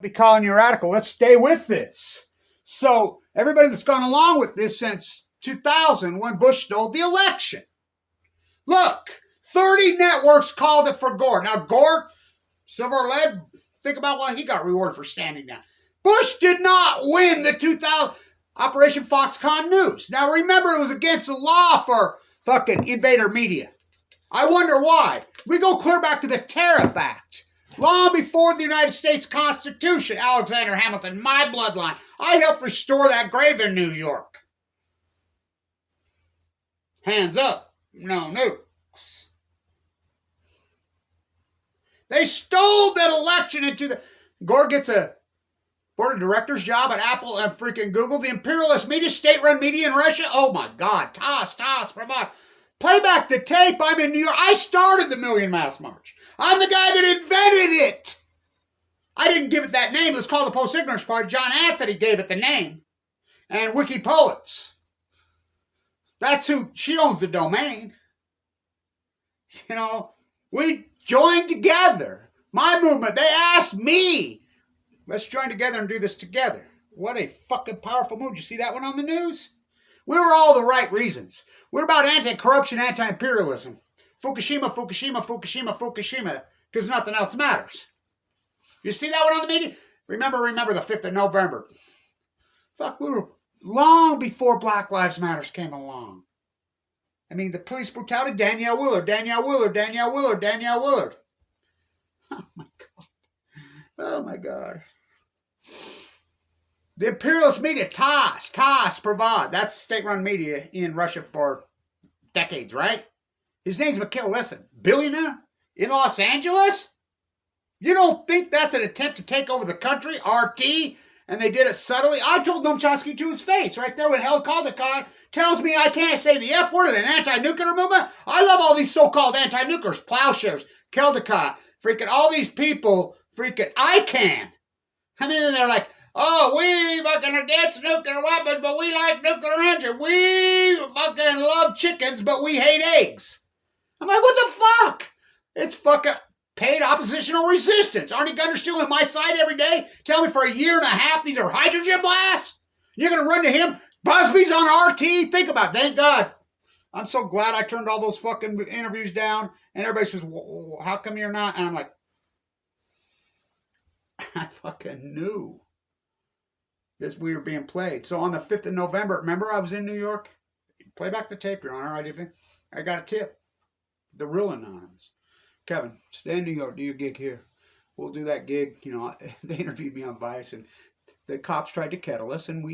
Be calling you radical. Let's stay with this. So everybody that's gone along with this since 2000 when Bush stole the election. Look, 30 networks called it for Gore. Now Gore, silver lead, think about what he got rewarded for standing down. Bush did not win the 2000 Operation Foxconn News. Now remember, it was against the law for fucking invader media. I wonder why. We go clear back to the Tariff Act. Long before the United States Constitution, Alexander Hamilton, my bloodline, I helped restore that grave in New York. Hands up, no nukes. They stole that election into the... Gore gets a board of directors job at Apple and freaking Google. The imperialist media, state-run media in Russia. Oh my God, toss, provide. Play back the tape. I'm in New York. I started the Million Mass March. I'm the guy that invented it. I didn't give it that name. It was called the Post-Ignorance Party. John Anthony gave it the name. And Wiki Poets. That's who, she owns the domain. You know, we joined together. My movement, they asked me, let's join together and do this together. What a fucking powerful move. Did you see that one on the news? We were all the right reasons. We're about anti-corruption, anti-imperialism. Fukushima, because nothing else matters. You see that one on the media? Remember the 5th of November. Fuck, we were long before Black Lives Matter came along. I mean, the police brutality, Danielle Willard. Oh my God. The imperialist media, TASS, Pravad. That's state-run media in Russia for decades, right? His name's Mikhail Listen. Billionaire in Los Angeles? You don't think that's an attempt to take over the country, RT? And they did it subtly? I told Noam Chomsky to his face right there when Helen Caldicott tells me I can't say the F word in an anti-nuclear movement. I love all these so-called anti-nuclears, Plowshares, Caldicott, freaking all these people, freaking I can. I mean, they're like, oh, we fucking against nuclear weapons, but we like nuclear energy. We fucking love chickens, but we hate eggs. I'm like, what the fuck? It's fucking paid oppositional resistance. Arnie Gunner's still on my side every day. Tell me for a year and a half these are hydrogen blasts? You're going to run to him? Busby's on RT? Think about it. Thank God. I'm so glad I turned all those fucking interviews down. And everybody says, well, how come you're not? And I'm like, I fucking knew this we were being played. So on the 5th of November, remember I was in New York? Play back the tape, Your Honor. I got a tip. The real anonymous. Kevin, stay in New York. Do your gig here. We'll do that gig. You know, they interviewed me on Vice, and the cops tried to kettle us, and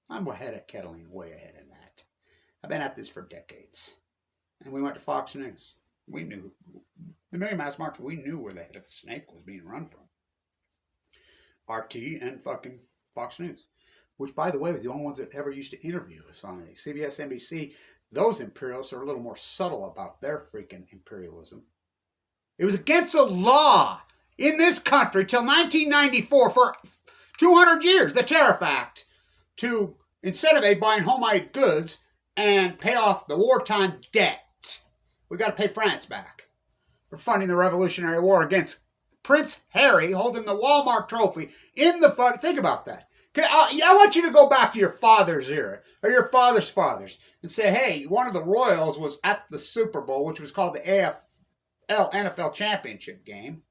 I'm ahead at kettling, way ahead in that. I've been at this for decades. And we went to Fox News. We knew. The Million Mass March, we knew where the head of the snake was being run from. RT and fucking Fox News. Which, by the way, was the only ones that ever used to interview us on it. CBS, NBC, those imperialists are a little more subtle about their freaking imperialism. It was against the law in this country till 1994 for 200 years, the Tariff Act, to, instead of buying homemade goods and pay off the wartime debt. We got to pay France back for funding the Revolutionary War against Prince Harry holding the Walmart trophy in the fuck. Think about that. I want you to go back to your father's era, or your father's fathers, and say, hey, one of the Royals was at the Super Bowl, which was called the AFL NFL Championship game.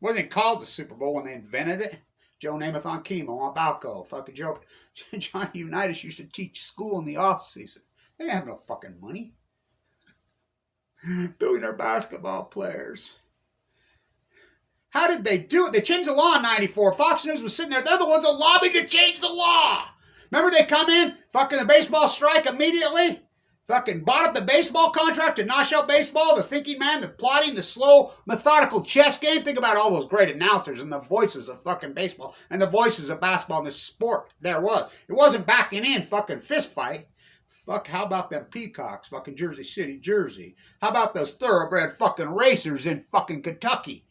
Wasn't it called the Super Bowl when they invented it? Joe Namath on chemo, on Balco. Fucking Joe. Johnny Unitas used to teach school in the off season. They didn't have no fucking money. Billionaire basketball players. How did they do it? They changed the law in 94. Fox News was sitting there. They're the ones that lobbied to change the law. Remember they come in, fucking the baseball strike immediately? Fucking bought up the baseball contract to nosh out baseball, the thinking man, the plotting, the slow, methodical chess game. Think about all those great announcers and the voices of fucking baseball and the voices of basketball and the sport there was. It wasn't backing in fucking fist fight. Fuck, how about them peacocks, fucking Jersey City, Jersey? How about those thoroughbred fucking racers in fucking Kentucky?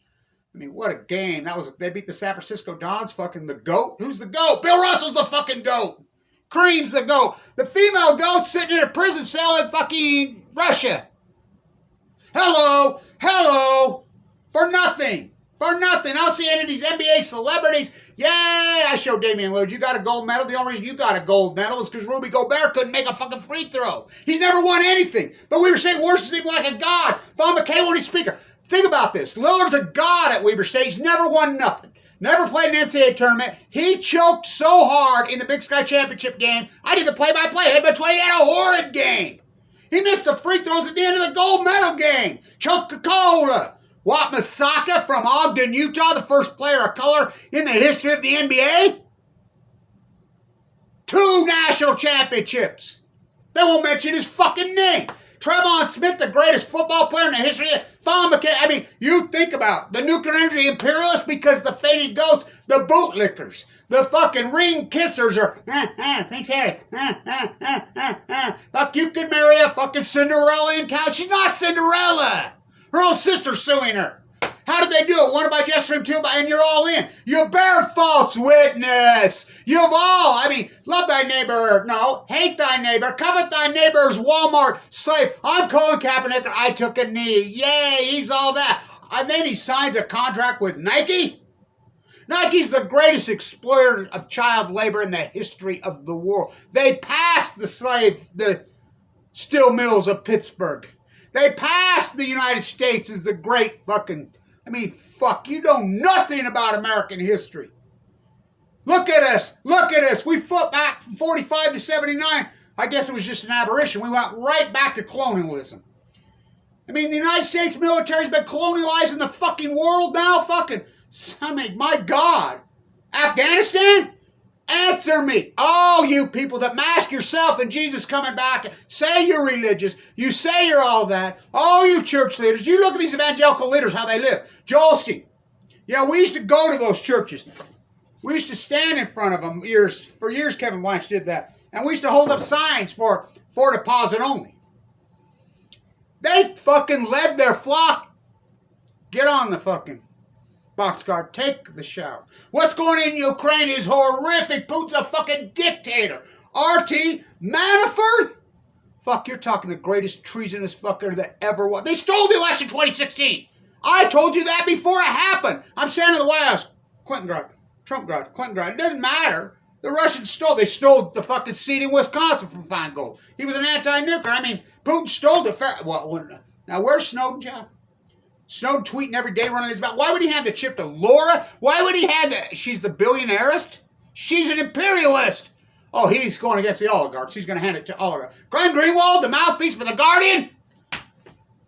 I mean, what a game. They beat the San Francisco Dons, fucking the GOAT. Who's the GOAT? Bill Russell's the fucking GOAT. Cream's the GOAT. The female GOAT sitting in a prison cell in fucking Russia. Hello, for nothing. For nothing. I don't see any of these NBA celebrities. Yay! I showed Damian Lillard. You got a gold medal. The only reason you got a gold medal is because Rudy Gobert couldn't make a fucking free throw. He's never won anything. But Weber State worships him like a god. Vaughn McKay when he's speaker. Think about this. Lillard's a god at Weber State. He's never won nothing. Never played an NCAA tournament. He choked so hard in the Big Sky Championship game. I did the play-by-play. He had a horrid game. He missed the free throws at the end of the gold medal game. Coca-Cola. Wat Masaka from Ogden, Utah, the first player of color in the history of the NBA. 2 national championships. They won't mention his fucking name. Trevon Smith, the greatest football player in the history of Vaughn McKay. I mean, you think about the nuclear energy imperialists because the fading goats, the bootlickers, the fucking ring kissers are, thanks, Harry. Fuck, you could marry a fucking Cinderella in town. She's not Cinderella. Her own sister's suing her. How did they do it? One by Jetstream, 2 by, and you're all in. You bear false witness. You've all, I mean, love thy neighbor. No, hate thy neighbor. Covet thy neighbor's Walmart slave. I'm Colin Kaepernick. I took a knee. Yay, he's all that. And then he signs a contract with Nike. Nike's the greatest exploiter of child labor in the history of the world. They passed the steel mills of Pittsburgh. They passed the United States as the great fucking, I mean, fuck, you know nothing about American history. Look at us. Look at us. We fought back from 45 to 79. I guess it was just an aberration. We went right back to colonialism. I mean, the United States military's been colonializing the fucking world now. Fucking, I mean, my God. Afghanistan? Answer me. Oh, you people that mask yourself and Jesus coming back, say you're religious, you say you're all that. Oh, you church leaders, you look at these evangelical leaders, how they live. Joel Osteen. You know, we used to go to those churches. We used to stand in front of them. For years, Kevin Blanche did that. And we used to hold up signs for deposit only. They fucking led their flock. Get on the fucking boxcar, take the shower. What's going on in Ukraine is horrific. Putin's a fucking dictator. RT Manafort? Fuck, you're talking the greatest treasonous fucker that ever was. They stole the election 2016. I told you that before it happened. I'm standing in the White House. Clinton-grad, Trump-grad, Clinton-grad. It doesn't matter. The Russians stole. They stole the fucking seat in Wisconsin from Feingold. He was an anti-nuclear. I mean, Putin stole the... Now, where's Snowden, John? Snowden tweeting every day running his mouth. Why would he hand the chip to Laura? Why would he hand the... She's the billionaireist? She's an imperialist. Oh, he's going against the oligarchs. He's going to hand it to oligarchs. Glenn Greenwald, the mouthpiece for the Guardian?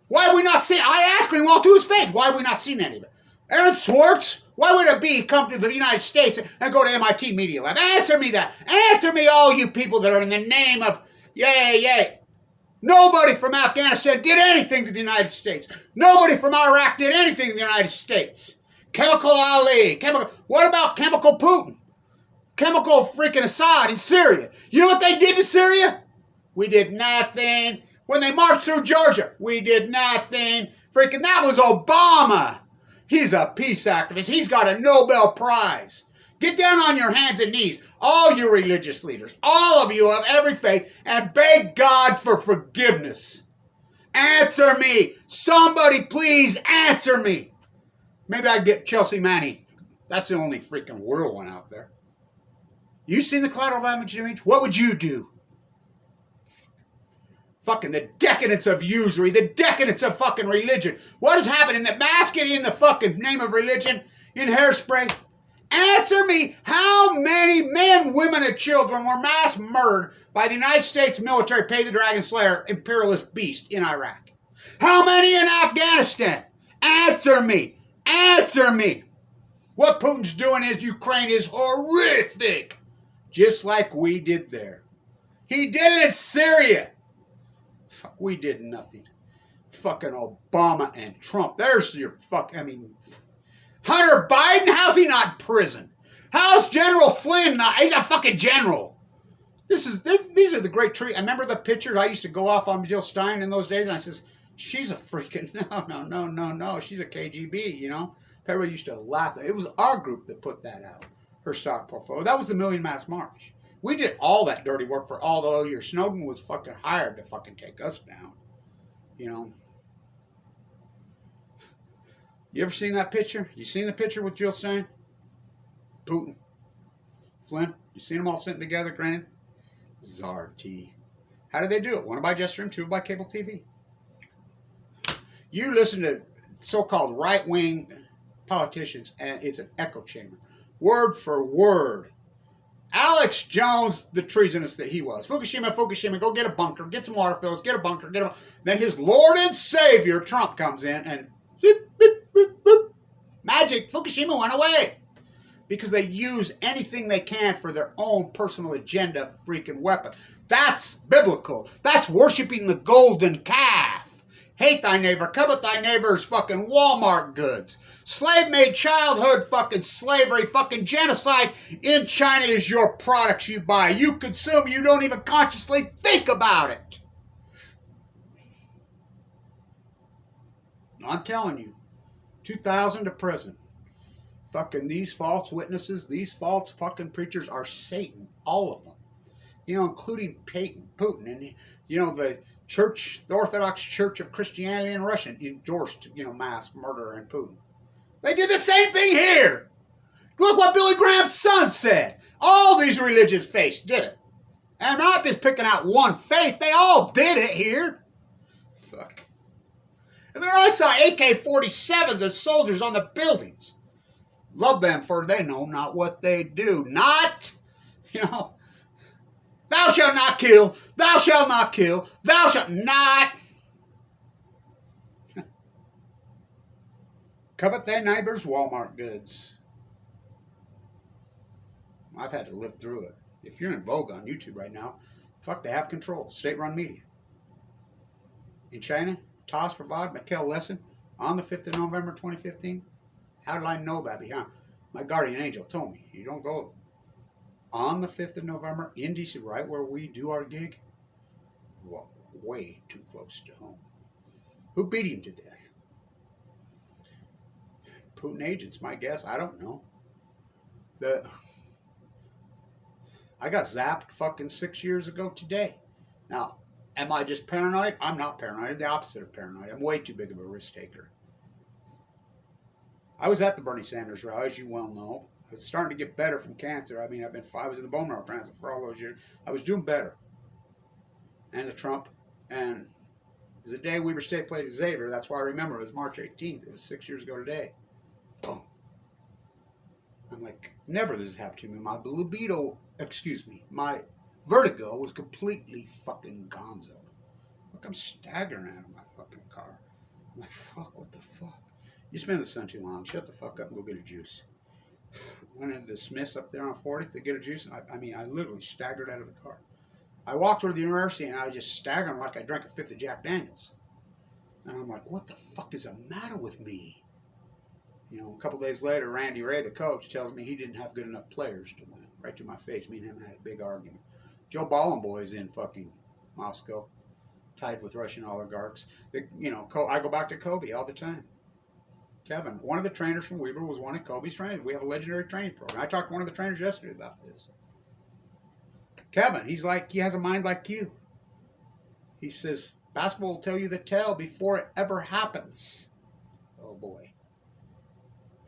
Why have we not seen... I asked Greenwald to his face. Why have we not seen any of it? Aaron Swartz? Why would a bee come to the United States and go to MIT Media Lab? Answer me that. Answer me, all you people that are in the name of... Yay. Nobody from Afghanistan did anything to the United States. Nobody from Iraq did anything to the United States. Chemical Ali. What about Chemical Putin? Chemical freaking Assad in Syria. You know what they did to Syria? We did nothing. When they marched through Georgia, we did nothing. Freaking, that was Obama. He's a peace activist. He's got a Nobel Prize. Get down on your hands and knees, all you religious leaders, all of you of every faith, and beg God for forgiveness. Answer me. Somebody please answer me. Maybe I get Chelsea Manning. That's the only freaking real one out there. You seen the collateral damage? What would you do? Fucking the decadence of usury, the decadence of fucking religion. What is happening? The basket in the fucking name of religion, in hairspray. Answer me, how many men, women, and children were mass murdered by the United States military, pay the Dragon Slayer, imperialist beast in Iraq? How many in Afghanistan? Answer me. Answer me. What Putin's doing in Ukraine is horrific, just like we did there. He did it in Syria. Fuck, we did nothing. Fucking Obama and Trump. There's your Hunter Biden, how's he not in prison? How's General Flynn not? He's a fucking general. These are the great trees. I remember the pictures. I used to go off on Jill Stein in those days, and I says, she's a freaking, no. She's a KGB, you know. Everybody used to laugh. It was our group that put that out, her stock portfolio. That was the Million Mass March. We did all that dirty work for all those years. Snowden was fucking hired to fucking take us down, you know. You ever seen that picture? You seen the picture with Jill Stein? Putin? Flynn? You seen them all sitting together grinning? Czar T. How did they do it? One by jet stream, two by cable TV. You listen to so-called right-wing politicians, and it's an echo chamber. Word for word. Alex Jones, the treasonous that he was. Fukushima, go get a bunker, get some water filters, get a bunker, get a... Then his Lord and Savior, Trump, comes in and... Magic, Fukushima went away. Because they use anything they can for their own personal agenda freaking weapon. That's biblical. That's worshiping the golden calf. Hate thy neighbor, covet thy neighbor's fucking Walmart goods. Slave-made childhood fucking slavery, fucking genocide in China is your products you buy. You consume, you don't even consciously think about it. I'm telling you, 2,000 to prison. Fucking these false witnesses, these false fucking preachers are Satan, all of them. You know, including Putin. And, you know, the church, the Orthodox Church of Christianity in Russia endorsed, you know, mass murder and Putin. They did the same thing here. Look what Billy Graham's son said. All these religious faiths did it. And I'm not just picking out one faith. They all did it here. Fuck. And then I saw AK-47s and soldiers on the buildings. Love them, for they know not what they do. Not, you know, thou shalt not kill, thou shalt not kill, thou shalt not. Covet thy neighbor's Walmart goods. I've had to live through it. If you're in vogue on YouTube right now, fuck, they have control. State-run media. In China, TASS provided Mikhail Lesson on the 5th of November 2015. How did I know that? Behind my guardian angel told me. You don't go on the 5th of November in DC, right where we do our gig. Well, way too close to home. Who beat him to death? Putin agents, my guess. I don't know. I got zapped fucking 6 years ago today. Now, am I just paranoid? I'm not paranoid. I'm the opposite of paranoid. I'm way too big of a risk taker. I was at the Bernie Sanders rally, as you well know. I was starting to get better from cancer. I mean, I was in the bone marrow transplant for all those years. I was doing better. And the Trump, and it was the day Weber State played Xavier. That's why I remember it was March 18th. It was 6 years ago today. Boom. I'm like, never this has happened to me. My libido, my vertigo was completely fucking gonzo. Look, I'm staggering out of my fucking car. I'm like, fuck, what the fuck? You spend the sun too long. Shut the fuck up and go get a juice. Went into the Smiths up there on 40th to get a juice. I literally staggered out of the car. I walked toward the university and I was just staggering like I drank a fifth of Jack Daniels. And I'm like, what the fuck is the matter with me? You know, a couple days later, Randy Ray, the coach, tells me he didn't have good enough players to win. Right to my face. Me and him had a big argument. Joe Ballenboy's in fucking Moscow, tied with Russian oligarchs. I go back to Kobe all the time. Kevin, one of the trainers from Weber was one of Kobe's trainers. We have a legendary training program. I talked to one of the trainers yesterday about this. Kevin, he's like, he has a mind like you. He says, basketball will tell you the tale before it ever happens. Oh boy.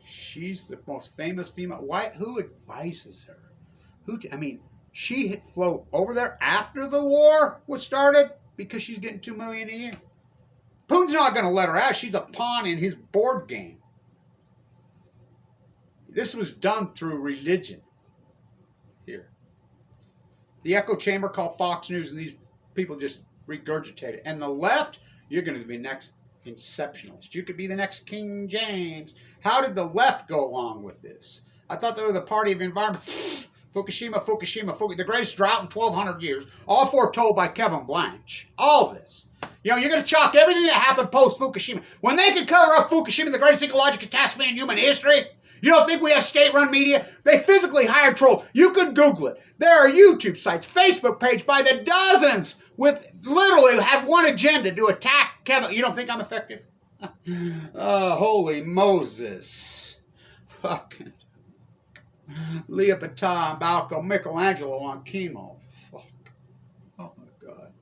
She's the most famous female. Who advises her? She hit float over there after the war was started because she's getting $2 million a year. Putin's not going to let her out. She's a pawn in his board game. This was done through religion. Here. The echo chamber called Fox News, and these people just regurgitate it. And the left, you're going to be next Inceptionalist. You could be the next King James. How did the left go along with this? I thought they were the party of environment. Fukushima, the greatest drought in 1,200 years. All foretold by Kevin Blanch. All this. You know, you're going to chalk everything that happened post-Fukushima. When they could cover up Fukushima, the greatest ecological catastrophe in human history, you don't think we have state-run media? They physically hired trolls. You could Google it. There are YouTube sites, Facebook page by the dozens with literally have one agenda to attack Kevin. You don't think I'm effective? Holy Moses. Fucking Leah Pata and Balco Michelangelo on chemo. Fuck. Oh my God.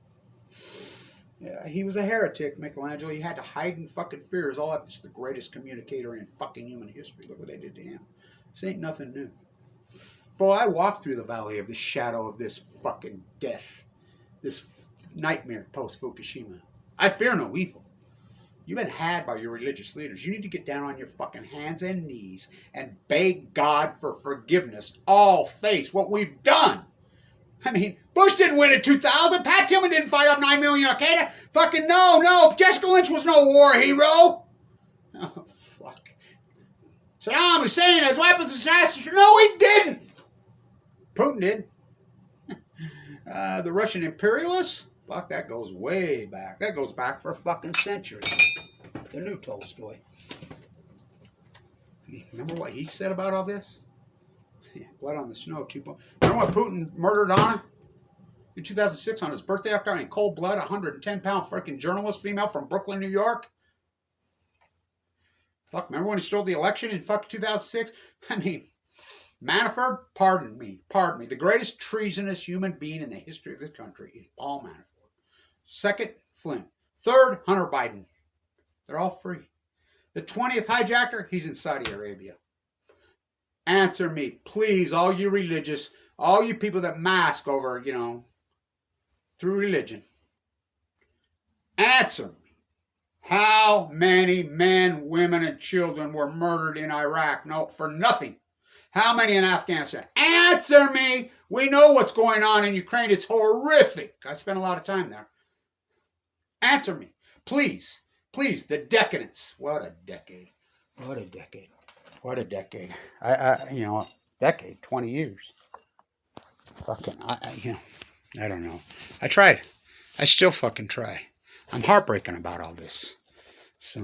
He was a heretic, Michelangelo. He had to hide in fucking fear. All that. This is the greatest communicator in fucking human history. Look what they did to him. This ain't nothing new. For I walked through the valley of the shadow of this fucking death. This nightmare post-Fukushima. I fear no evil. You've been had by your religious leaders. You need to get down on your fucking hands and knees and beg God for forgiveness. All face what we've done. I mean, Bush didn't win in 2000. Pat Tillman didn't fight up 9 million Al-Qaeda. Fucking no. Jessica Lynch was no war hero. Oh, fuck. Saddam Hussein has weapons of assassination. No, he didn't. Putin did. The Russian imperialists? Fuck, that goes way back. That goes back for a fucking century. The new Tolstoy. Remember what he said about all this? Yeah, blood on the snow. Remember what Putin murdered Anna in 2006 on his birthday after in cold blood? 110-pound freaking journalist female from Brooklyn, New York. Fuck, remember when he stole the election in fucking 2006? I mean, Manafort, pardon me. The greatest treasonous human being in the history of this country is Paul Manafort. Second, Flynn. Third, Hunter Biden. They're all free. The 20th hijacker, he's in Saudi Arabia. Answer me, please, all you religious, all you people that mask over, through religion. Answer me. How many men, women, and children were murdered in Iraq? No, for nothing. How many in Afghanistan? Answer me. We know what's going on in Ukraine. It's horrific. I spent a lot of time there. Answer me. Please, the decadence. What a decade. Decade, 20 years. Fucking, I don't know. I tried. I still fucking try. I'm heartbroken about all this.